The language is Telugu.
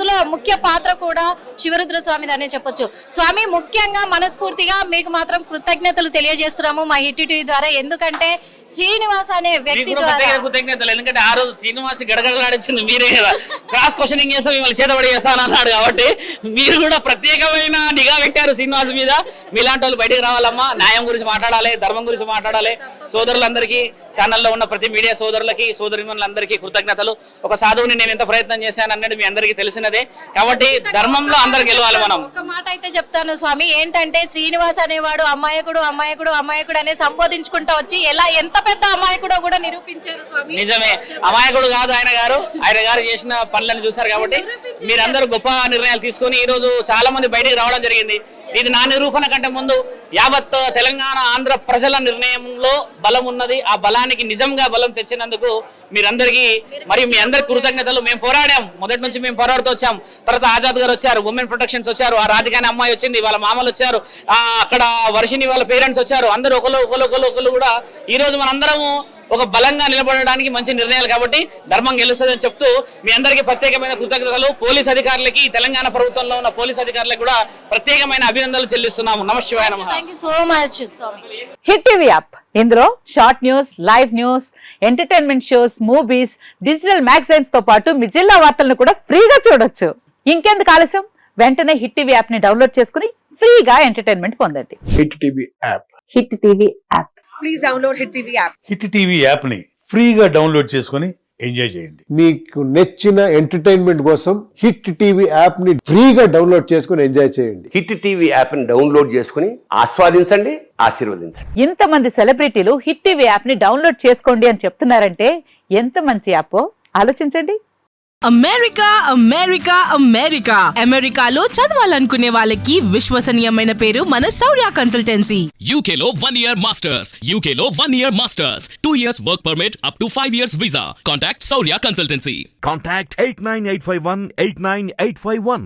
అందులో ముఖ్య పాత్ర కూడా శివరుద్ర స్వామిదనే చెప్పొచ్చు. స్వామి ముఖ్యంగా మనస్ఫూర్తిగా మీకు మాత్రం కృతజ్ఞతలు తెలియజేస్తున్నాము మా హిట్ టీవీ ద్వారా. ఎందుకంటే శ్రీనివాస్ అనే వ్యక్తి ద్వారా కృతజ్ఞతలు. ఎందుకంటే ఆ రోజు శ్రీనివాస్ గడగడలాడించింది మీరే కదా, క్రాస్ క్వశ్చనింగ్ చేస్తా మిమ్మల్ని చేతబడి చేస్తాను అన్నాడు. కాబట్టి మీరు కూడా ప్రత్యేకమైన నిఘా పెట్టారు శ్రీనివాస్ మీద. మీలాంటి వాళ్ళు బయటకు రావాలమ్మా, న్యాయం గురించి మాట్లాడాలి, ధర్మం గురించి మాట్లాడాలి. సోదరులందరికీ, ఛానల్లో ఉన్న ప్రతి మీడియా సోదరులకి, సోదరిమణులందరికీ కృతజ్ఞతలు. ఒక సాధువుని నేను ఎంత ప్రయత్నం చేశాను అన్నది మీ అందరికీ తెలిసినదే. కాబట్టి ధర్మంలో అందరు గెలవాలి. మనం ఒక మాట అయితే చెప్తాను స్వామి, ఏంటంటే శ్రీనివాస్ అనేవాడు అమాయకుడు అమాయకుడు అమాయకుడు అనే సంబోధించుకుంటూ వచ్చి ఎంత పెద్ద అమాయకుడో కూడా నిరూపించారు స్వామి. నిజమే, అమాయకుడు కాదు ఆయన గారు చేసిన పనులను చూసారు. కాబట్టి మీరందరూ గొప్ప నిర్ణయాలు తీసుకొని ఈ రోజు చాలా మంది బయటికి రావడం జరిగింది. ఇది నా నిరూపణ కంటే ముందు యావత్ తెలంగాణ ఆంధ్ర ప్రజల నిర్ణయంలో బలం ఉన్నది. ఆ బలానికి నిజంగా బలం తెచ్చినందుకు మీరందరికీ మరియు మీ అందరికి కృతజ్ఞతలు. మేము పోరాడాం, మొదటి నుంచి మేము పోరాడుతూ వచ్చాం. తర్వాత ఆజాద్ గారు వచ్చారు, ఉమెన్ ప్రొటెక్షన్స్ వచ్చారు, ఆ రాధికాని అమ్మాయి వచ్చింది, వాళ్ళ మామలు వచ్చారు, అక్కడ వర్షిని వాళ్ళ పేరెంట్స్ వచ్చారు. అందరూ ఒకరు కూడా ఈ రోజు మనందరము ఒక బలంగా నిలబడడానికి మంచి నిర్ణయాలు. కాబట్టి ధర్మం గెలుస్తుందని చెప్తూ మీ అందరికీ ప్రత్యేకమైన కృతజ్ఞతలు. పోలీస్ అధికారులకి, తెలంగాణ ప్రభుత్వంలో ఉన్న పోలీస్ అధికారులకు కూడా ప్రత్యేకమైన అభినందనలు చెల్లిస్తున్నాము. నమశివాయ నమః. థాంక్యూ సో మచ్ స్వామి. హిట్ టీవీ యాప్, ఇందులో short news, live news, entertainment shows, movies, digital magazines తో పాటు మీ జిల్లా వార్తలను కూడా ఫ్రీగా చూడొచ్చు. ఇంకెందుకు ఆలస్యం, వెంటనే హిట్ టీవీ యాప్ ని డౌన్లోడ్ చేసుకుని ఫ్రీగా ఎంటర్టైన్మెంట్ పొందండి. Hit TV app. Hit TV app. Please download Hit TV app. Hit TV app ని ఫ్రీగా డౌన్లోడ్ చేసుకుని ఎంజాయ్ చేయండి. మీకు నచ్చిన ఎంటర్టైన్మెంట్ కోసం హిట్ టీవీ యాప్ ని ఫ్రీగా డౌన్లోడ్ చేసుకుని ఎంజాయ్ చేయండి. హిట్ టీవీ యాప్ ని డౌన్లోడ్ చేసుకుని ఆస్వాదించండి, ఆశీర్వదించండి. ఇంతమంది సెలబ్రిటీలు హిట్ టీవీ యాప్ ని డౌన్లోడ్ చేసుకోండి అని చెప్తున్నారంటే ఎంత మంచి యాప్ ఆలోచించండి. అమెరికా అమెరికా అమెరికా అమెరికాలో చదవాలనుకునే వాళ్ళకి విశ్వసనీయమైన పేరు మన శౌర్య కన్సల్టెన్సీ. UK లో 1 year masters, UK లో 1 year masters, 2 years work permit up to 5 years visa. Contact Shaurya Consultancy. Contact 89851 89851.